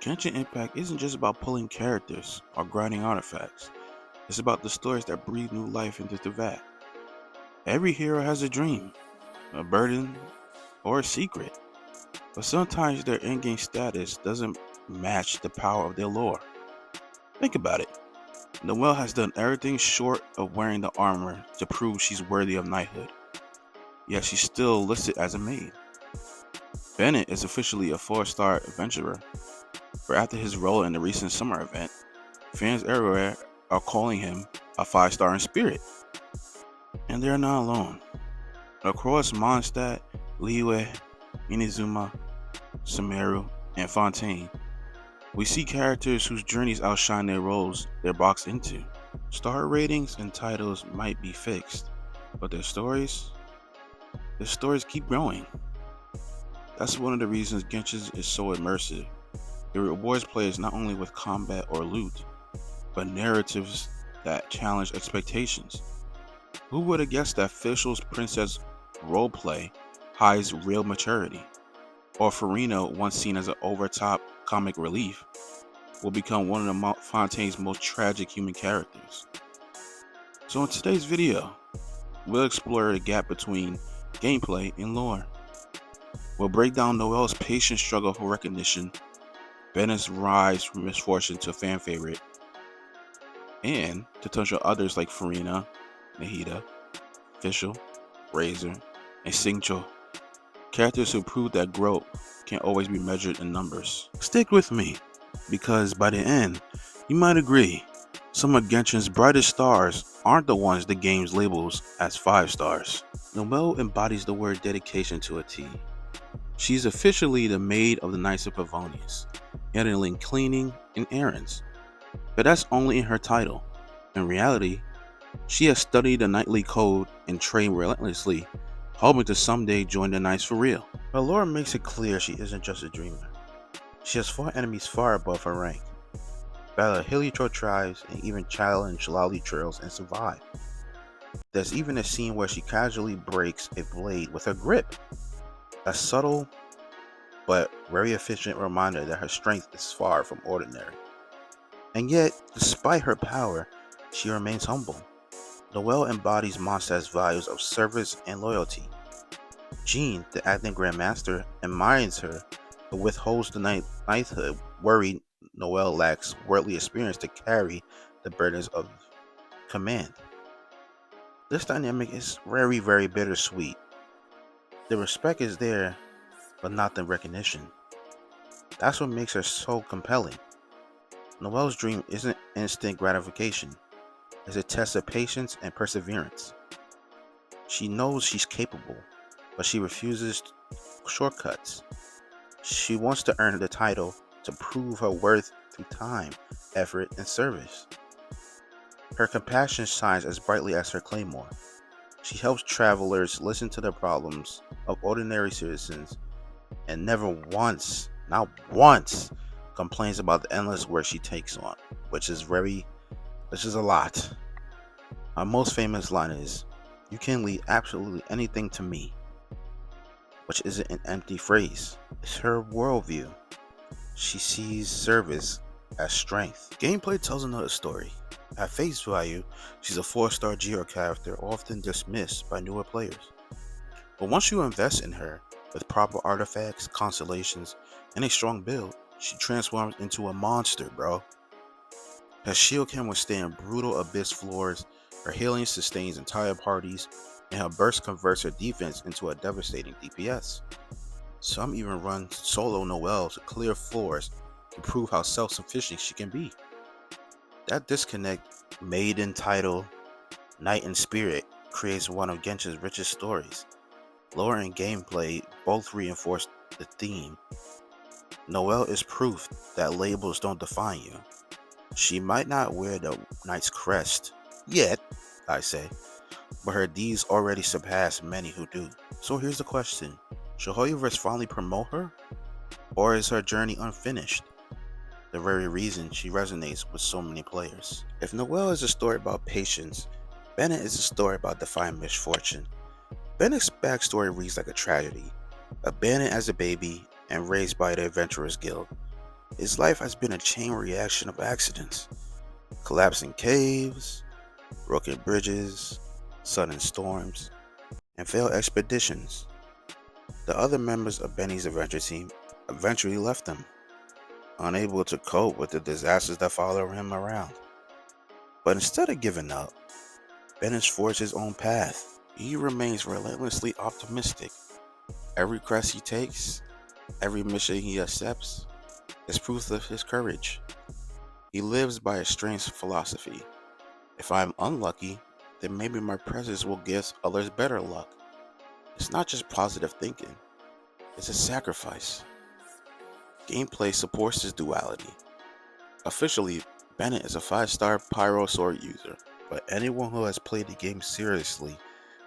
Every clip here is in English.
Genshin Impact isn't just about pulling characters or grinding artifacts. It's about the stories that breathe new life into the vat. Every hero has a dream, a burden, or a secret, but sometimes their in-game status doesn't match the power of their lore. Think about it. Noelle has done everything short of wearing the armor to prove she's worthy of knighthood, yet she's still listed as a maid. Bennett is officially a 4-star adventurer, but after his role in the recent summer event, fans everywhere are calling him a 5-star in spirit. And they're not alone. Across Mondstadt, Liyue, Inazuma, Sumeru, and Fontaine, we see characters whose journeys outshine their roles they're boxed into. Star ratings and titles might be fixed, but their stories keep growing. That's one of the reasons Genshin is so immersive. It rewards players not only with combat or loot, but narratives that challenge expectations. Who would have guessed that Fischl's princess roleplay hides real maturity? Or Farina, once seen as an over-top comic relief, will become one of the Fontaine's most tragic human characters. So in today's video, we'll explore the gap between gameplay and lore. We'll break down Noelle's patient struggle for recognition, Bennett's rise from misfortune to fan favorite, and to touch on others like Farina, Nahida, Fischl, Razor, and Singcho, characters who prove that growth can't always be measured in numbers. Stick with me, because by the end, you might agree, some of Genshin's brightest stars aren't the ones the game labels as 5 stars. Noelle embodies the word dedication to a T. She's officially the maid of the Knights of Pavonius, handling cleaning and errands. But that's only in her title. In reality, she has studied the knightly code and trained relentlessly, hoping to someday join the Knights for real. Her lore makes it clear she isn't just a dreamer. She has fought enemies far above her rank, battled Heliotrope tribes, and even challenged lowly trails and survived. There's even a scene where she casually breaks a blade with her grip, a subtle but very efficient reminder that her strength is far from ordinary. And yet, despite her power, she remains humble. Noelle embodies Mondstadt's values of service and loyalty. Jean, the acting Grandmaster, admires her but withholds the knighthood, worried Noelle lacks worldly experience to carry the burdens of command. This dynamic is very, very bittersweet. The respect is there, but not the recognition. That's what makes her so compelling. Noelle's dream isn't instant gratification, it's a test of patience and perseverance. She knows she's capable, but she refuses shortcuts. She wants to earn the title to prove her worth through time, effort, and service. Her compassion shines as brightly as her claymore. She helps travelers listen to the problems of ordinary citizens and never once, not once, complains about the endless work she takes on, which is a lot. Her most famous line is, "You can lead absolutely anything to me," which isn't an empty phrase. It's her worldview. She sees service as strength. Gameplay tells another story. At face value, she's a 4-star Geo character often dismissed by newer players. But once you invest in her, with proper artifacts, constellations, and a strong build, she transforms into a monster, bro. Her shield can withstand brutal abyss floors, her healing sustains entire parties, and her burst converts her defense into a devastating DPS. Some even run solo Noelle to clear floors to prove how self-sufficient she can be. That disconnect, maiden title, knight in spirit, creates one of Genshin's richest stories. Lore and gameplay both reinforce the theme. Noelle is proof that labels don't define you. She might not wear the knight's crest, yet, I say, but her deeds already surpass many who do. So here's the question. Should Hoyoverse finally promote her? Or is her journey unfinished? The very reason she resonates with so many players. If Noelle is a story about patience, Bennett is a story about defying misfortune. Bennett's backstory reads like a tragedy. Abandoned as a baby and raised by the Adventurers Guild. His life has been a chain reaction of accidents, collapsing caves, broken bridges, sudden storms, and failed expeditions. The other members of Benny's adventure team eventually left him, unable to cope with the disasters that follow him around. But instead of giving up, Bennett forged his own path. He remains relentlessly optimistic. Every quest he takes, every mission he accepts, is proof of his courage. He lives by a strange philosophy. If I'm unlucky, then maybe my presence will give others better luck. It's not just positive thinking, it's a sacrifice. Gameplay supports this duality. Officially, Bennett is a 5-star Pyro Sword user, but anyone who has played the game seriously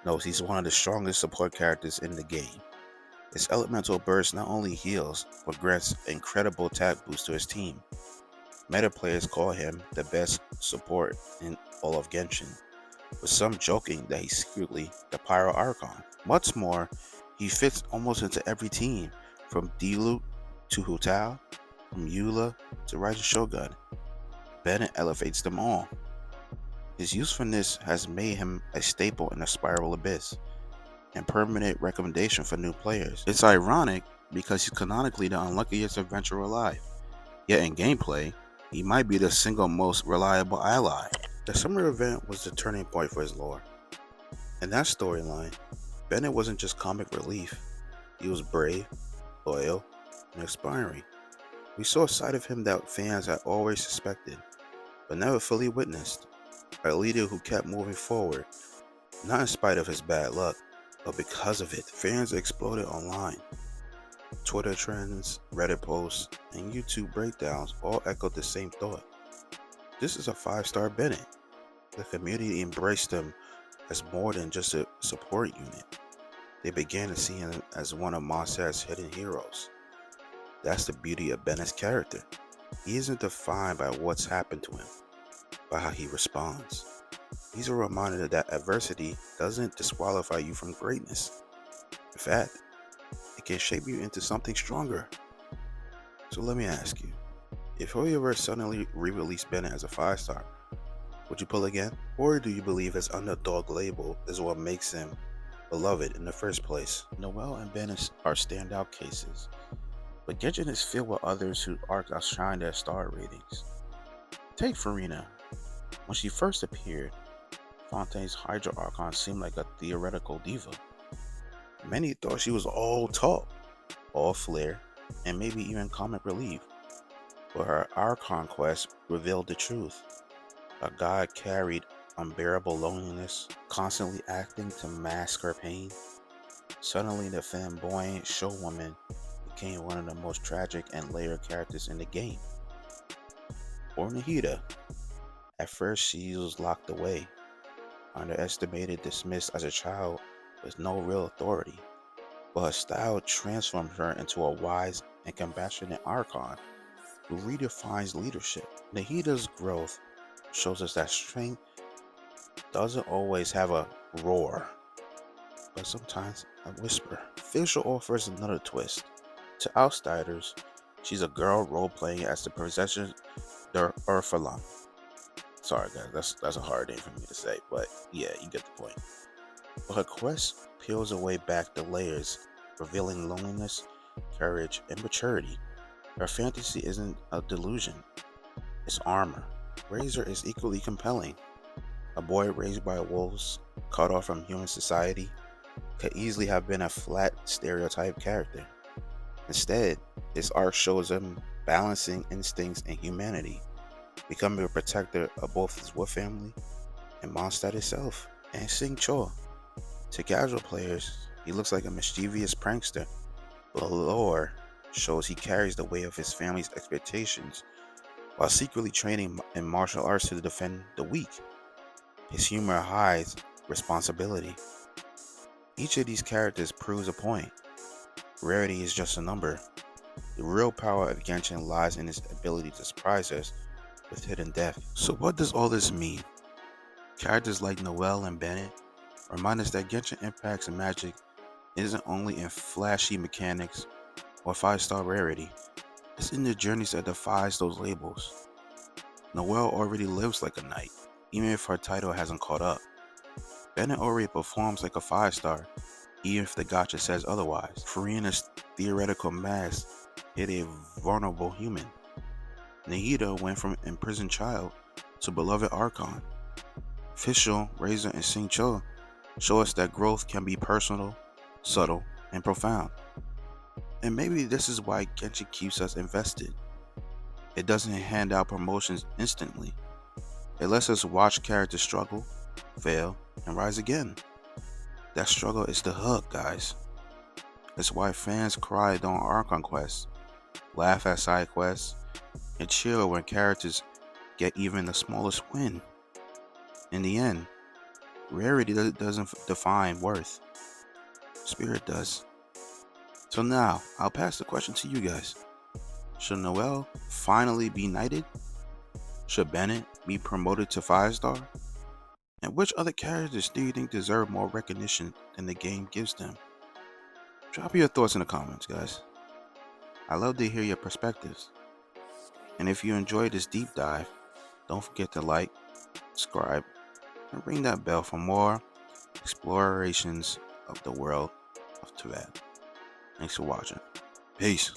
knows he's one of the strongest support characters in the game. His elemental burst not only heals, but grants incredible attack boost to his team. Meta players call him the best support in all of Genshin, with some joking that he's secretly the Pyro Archon. What's more, he fits almost into every team, from Diluc to Hu Tao, from Eula to Rising Shogun. Bennett elevates them all. His usefulness has made him a staple in the Spiral Abyss, and permanent recommendation for new players. It's ironic because he's canonically the unluckiest adventurer alive, yet in gameplay, he might be the single most reliable ally. The summer event was the turning point for his lore. In that storyline, Bennett wasn't just comic relief, he was brave, loyal, and inspiring. We saw a side of him that fans had always suspected, but never fully witnessed. A leader who kept moving forward, not in spite of his bad luck, but because of it. Fans exploded online. Twitter trends, Reddit posts, and YouTube breakdowns all echoed the same thought. This is a 5-star Bennett. The community embraced him as more than just a support unit. They began to see him as one of Monster's hidden heroes. That's the beauty of Bennett's character. He isn't defined by what's happened to him, by how he responds. He's a reminder that adversity doesn't disqualify you from greatness. In fact, it can shape you into something stronger. So let me ask you, if Hoyoverse suddenly re-released Bennett as a 5-star, would you pull again? Or do you believe his underdog label is what makes him beloved in the first place? Noelle and Bennett are standout cases, but Genshin is filled with others whose arcs outshine their star ratings. Take Farina. When she first appeared, Fontaine's Hydra Archon seemed like a theoretical diva. Many thought she was all talk, all flair, and maybe even comic relief. But her Archon quest revealed the truth. A god carried unbearable loneliness, constantly acting to mask her pain. Suddenly, the flamboyant showwoman became one of the most tragic and layered characters in the game. Or Nahida. At first, she was locked away, underestimated, dismissed as a child with no real authority, but her style transformed her into a wise and compassionate Archon who redefines leadership. Nahida's growth shows us that strength doesn't always have a roar, but sometimes a whisper. Facial offers another twist. To outsiders, she's a girl role-playing as the possession der Urfalam. Sorry guys, that's a hard name for me to say, but yeah, you get the point. But her quest peels away back the layers, revealing loneliness, courage, and maturity. Her fantasy isn't a delusion, it's armor. Razor is equally compelling. A boy raised by wolves, cut off from human society, could easily have been a flat stereotype character. Instead, his arc shows him balancing instincts and humanity, becoming a protector of both his wolf family and Mondstadt itself. And Sing Cho. To casual players, he looks like a mischievous prankster, but lore shows he carries the weight of his family's expectations while secretly training in martial arts to defend the weak. His humor hides responsibility. Each of these characters proves a point. Rarity is just a number. The real power of Genshin lies in its ability to surprise us with hidden depth. So what does all this mean? Characters like Noelle and Bennett remind us that Genshin Impact's magic isn't only in flashy mechanics or 5-star rarity. It's in the journeys that defies those labels. Noelle already lives like a knight, even if her title hasn't caught up. Bennett already performs like a 5-star, even if the gotcha says otherwise. Farina's theoretical mask hid a vulnerable human. Nahida went from imprisoned child to beloved Archon. Fischl, Razor, and Sing Cho show us that growth can be personal, subtle, and profound. And maybe this is why Genshin keeps us invested. It doesn't hand out promotions instantly. It lets us watch characters struggle, fail, and rise again. That struggle is the hook, guys. It's why fans cry during Archon quests, laugh at side quests, and chill when characters get even the smallest win. In the end, rarity doesn't define worth. Spirit does. So now, I'll pass the question to you guys. Should Noelle finally be knighted? Should Bennett be promoted to 5-star? And which other characters do you think deserve more recognition than the game gives them? Drop your thoughts in the comments, guys. I love to hear your perspectives. And if you enjoyed this deep dive, don't forget to like, subscribe, and ring that bell for more explorations of the world of Teyvat. Thanks for watching. Peace.